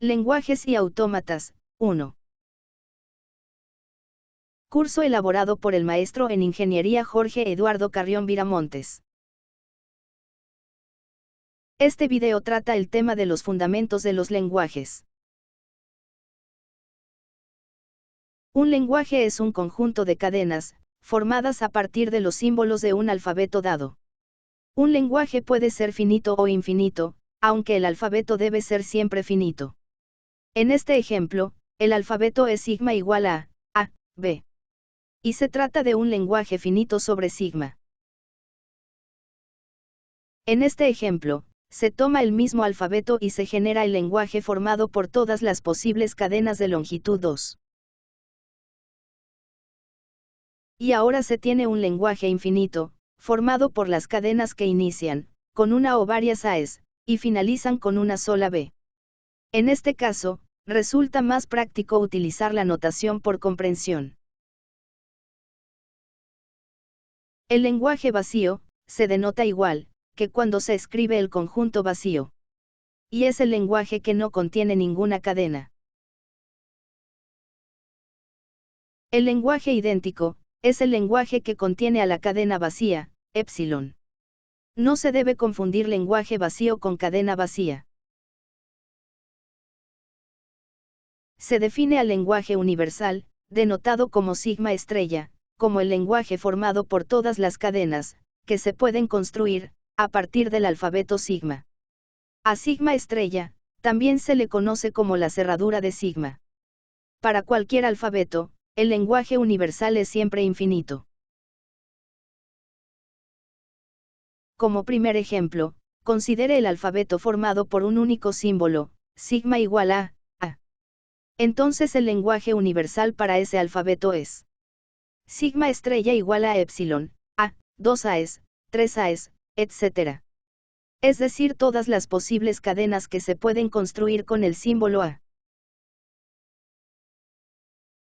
Lenguajes y autómatas, 1. Curso elaborado por el maestro en Ingeniería Jorge Eduardo Carrión Viramontes. Este video trata el tema de los fundamentos de los lenguajes. Un lenguaje es un conjunto de cadenas, formadas a partir de los símbolos de un alfabeto dado. Un lenguaje puede ser finito o infinito, aunque el alfabeto debe ser siempre finito. En este ejemplo, el alfabeto es sigma igual a B. Y se trata de un lenguaje finito sobre sigma. En este ejemplo, se toma el mismo alfabeto y se genera el lenguaje formado por todas las posibles cadenas de longitud 2. Y ahora se tiene un lenguaje infinito, formado por las cadenas que inician, con una o varias A's, y finalizan con una sola B. En este caso, resulta más práctico utilizar la notación por comprensión. El lenguaje vacío, se denota igual, que cuando se escribe el conjunto vacío. Y es el lenguaje que no contiene ninguna cadena. El lenguaje idéntico, es el lenguaje que contiene a la cadena vacía, epsilon. No se debe confundir lenguaje vacío con cadena vacía. Se define al lenguaje universal, denotado como sigma estrella, como el lenguaje formado por todas las cadenas, que se pueden construir, a partir del alfabeto sigma. A sigma estrella, también se le conoce como la cerradura de sigma. Para cualquier alfabeto, el lenguaje universal es siempre infinito. Como primer ejemplo, considere el alfabeto formado por un único símbolo, sigma igual a A. Entonces el lenguaje universal para ese alfabeto es sigma estrella igual a epsilon, A, 2 A's, 3 A's, etc. Es decir, todas las posibles cadenas que se pueden construir con el símbolo A.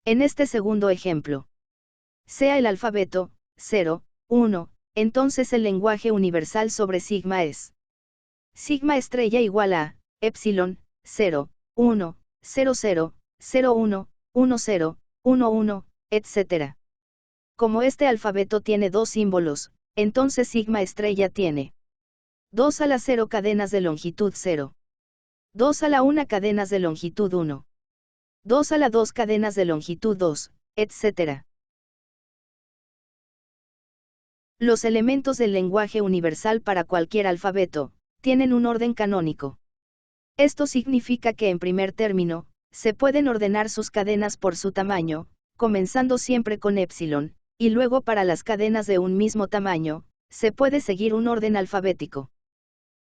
En este segundo ejemplo, sea el alfabeto 0, 1, entonces el lenguaje universal sobre sigma es sigma estrella igual a epsilon 0, 1, 0, 0, 0, 1, 1, 0, 1, 1, etc. Como este alfabeto tiene dos símbolos, entonces sigma estrella tiene 2 a la 0 cadenas de longitud 0, 2 a la 1 cadenas de longitud 1, 2 a la 2 cadenas de longitud 2, etc. Los elementos del lenguaje universal para cualquier alfabeto tienen un orden canónico. Esto significa que en primer término, se pueden ordenar sus cadenas por su tamaño, comenzando siempre con epsilon, y luego para las cadenas de un mismo tamaño, se puede seguir un orden alfabético.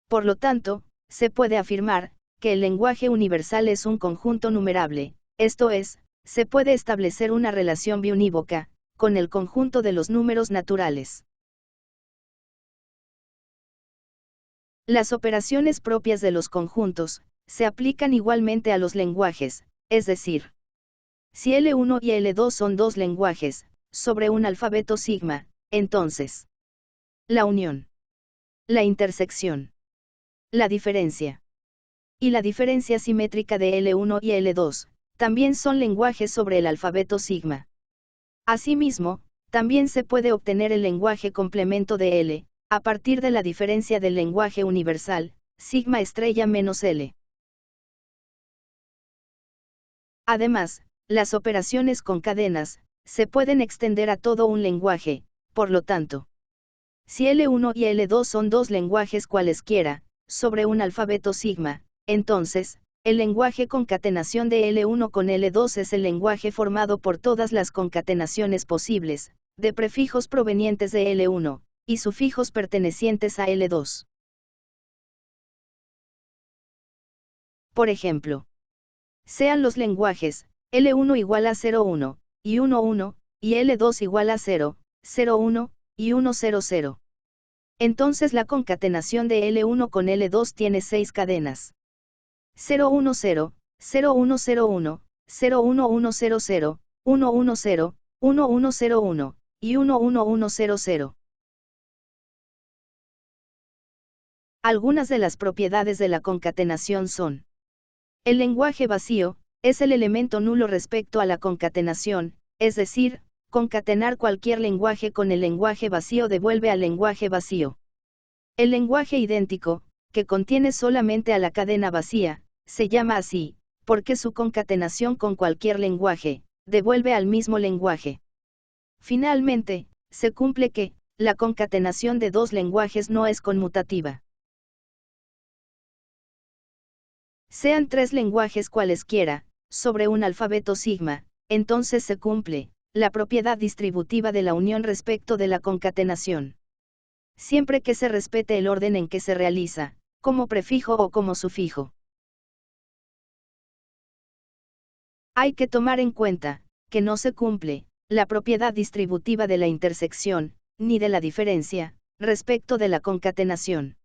Por lo tanto, se puede afirmar que el lenguaje universal es un conjunto numerable, esto es, se puede establecer una relación biunívoca con el conjunto de los números naturales. Las operaciones propias de los conjuntos se aplican igualmente a los lenguajes, es decir, si L1 y L2 son dos lenguajes sobre un alfabeto sigma, entonces la unión, la intersección, la diferencia y la diferencia simétrica de L1 y L2 también son lenguajes sobre el alfabeto sigma. Asimismo, también se puede obtener el lenguaje complemento de L, a partir de la diferencia del lenguaje universal, sigma estrella menos L. Además, las operaciones con cadenas se pueden extender a todo un lenguaje, por lo tanto, si L1 y L2 son dos lenguajes cualesquiera, sobre un alfabeto sigma, entonces, el lenguaje concatenación de L1 con L2 es el lenguaje formado por todas las concatenaciones posibles, de prefijos provenientes de L1, y sufijos pertenecientes a L2. Por ejemplo, sean los lenguajes, L1 igual a 0,1, y 1,1, y L2 igual a 0, 0,1, y 1,0,0. Entonces la concatenación de L1 con L2 tiene 6 cadenas. 0,10, 0,101, 0,1100, 1,10, 1,101, y 1,1100. Algunas de las propiedades de la concatenación son: El lenguaje vacío es el elemento nulo respecto a la concatenación, es decir, concatenar cualquier lenguaje con el lenguaje vacío devuelve al lenguaje vacío. El lenguaje idéntico, que contiene solamente a la cadena vacía, se llama así, porque su concatenación con cualquier lenguaje, devuelve al mismo lenguaje. Finalmente, se cumple que, la concatenación de dos lenguajes no es conmutativa. Sean tres lenguajes cualesquiera, sobre un alfabeto sigma, entonces se cumple, la propiedad distributiva de la unión respecto de la concatenación. Siempre que se respete el orden en que se realiza, como prefijo o como sufijo. Hay que tomar en cuenta, que no se cumple, la propiedad distributiva de la intersección, ni de la diferencia, respecto de la concatenación.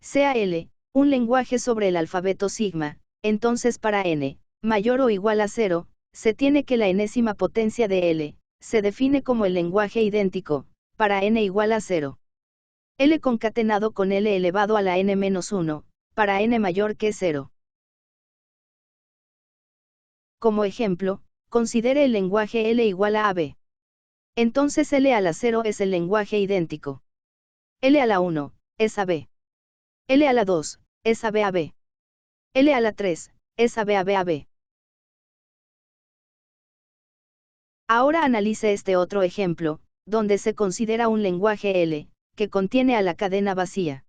Sea L, un lenguaje sobre el alfabeto sigma, entonces para n, mayor o igual a 0, se tiene que la enésima potencia de L, se define como el lenguaje idéntico, para n igual a 0. L concatenado con L elevado a la n-1, para n mayor que 0. Como ejemplo, considere el lenguaje L igual a AB. Entonces L a la 0 es el lenguaje idéntico. L a la 1, es AB. L a la 2, es AB AB. L a la 3, es AB AB AB. Ahora analice este otro ejemplo, donde se considera un lenguaje L, que contiene a la cadena vacía.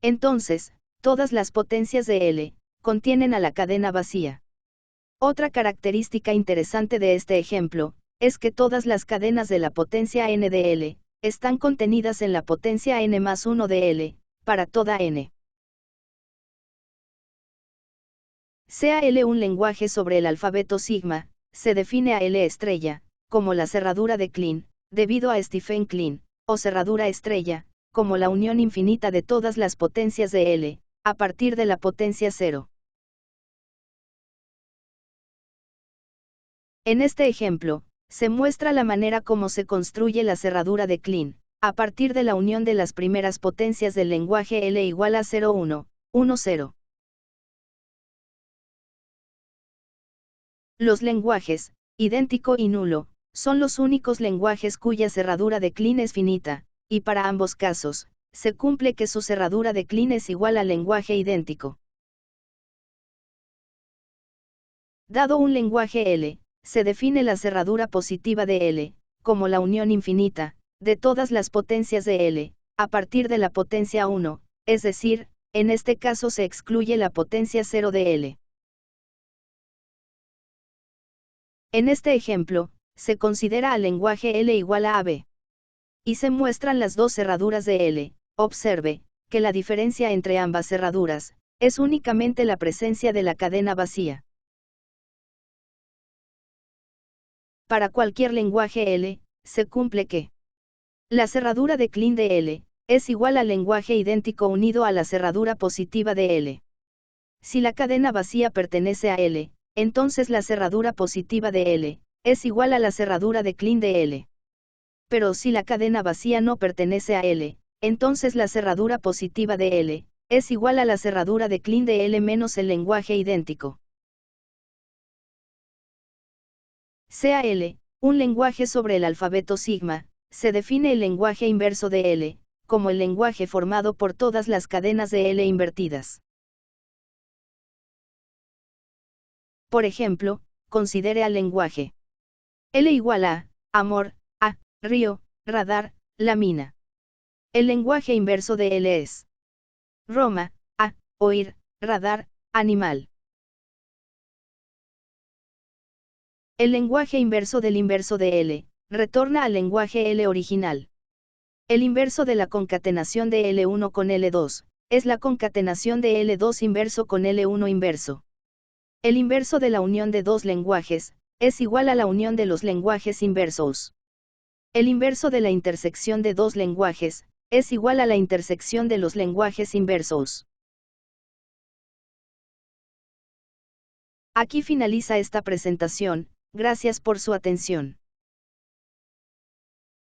Entonces, todas las potencias de L, contienen a la cadena vacía. Otra característica interesante de este ejemplo, es que todas las cadenas de la potencia n de L, están contenidas en la potencia n más 1 de L, para toda n. Sea L un lenguaje sobre el alfabeto sigma, se define a L estrella, como la cerradura de Kleene, debido a Stephen Kleene, o cerradura estrella, como la unión infinita de todas las potencias de L, a partir de la potencia 0. En este ejemplo, se muestra la manera como se construye la cerradura de Kleene, a partir de la unión de las primeras potencias del lenguaje L igual a 0 1, 1 0. Los lenguajes, idéntico y nulo, son los únicos lenguajes cuya cerradura de Kleene es finita, y para ambos casos, se cumple que su cerradura de Kleene es igual al lenguaje idéntico. Dado un lenguaje L, se define la cerradura positiva de L, como la unión infinita, de todas las potencias de L, a partir de la potencia 1, es decir, en este caso se excluye la potencia 0 de L. En este ejemplo, se considera al lenguaje L igual a AB. Y se muestran las dos cerraduras de L. Observe, que la diferencia entre ambas cerraduras, es únicamente la presencia de la cadena vacía. Para cualquier lenguaje L, se cumple que la cerradura de Kleene de L, es igual al lenguaje idéntico unido a la cerradura positiva de L. Si la cadena vacía pertenece a L, entonces la cerradura positiva de L, es igual a la cerradura de Kleene de L. Pero si la cadena vacía no pertenece a L, entonces la cerradura positiva de L, es igual a la cerradura de Kleene de L menos el lenguaje idéntico. Sea L, un lenguaje sobre el alfabeto sigma, se define el lenguaje inverso de L, como el lenguaje formado por todas las cadenas de L invertidas. Por ejemplo, considere al lenguaje L igual a, amor, a, río, radar, lámina. El lenguaje inverso de L es Roma, a, oír, radar, animal. El lenguaje inverso del inverso de L, retorna al lenguaje L original. El inverso de la concatenación de L1 con L2, es la concatenación de L2 inverso con L1 inverso. El inverso de la unión de dos lenguajes, es igual a la unión de los lenguajes inversos. El inverso de la intersección de dos lenguajes, es igual a la intersección de los lenguajes inversos. Aquí finaliza esta presentación, gracias por su atención.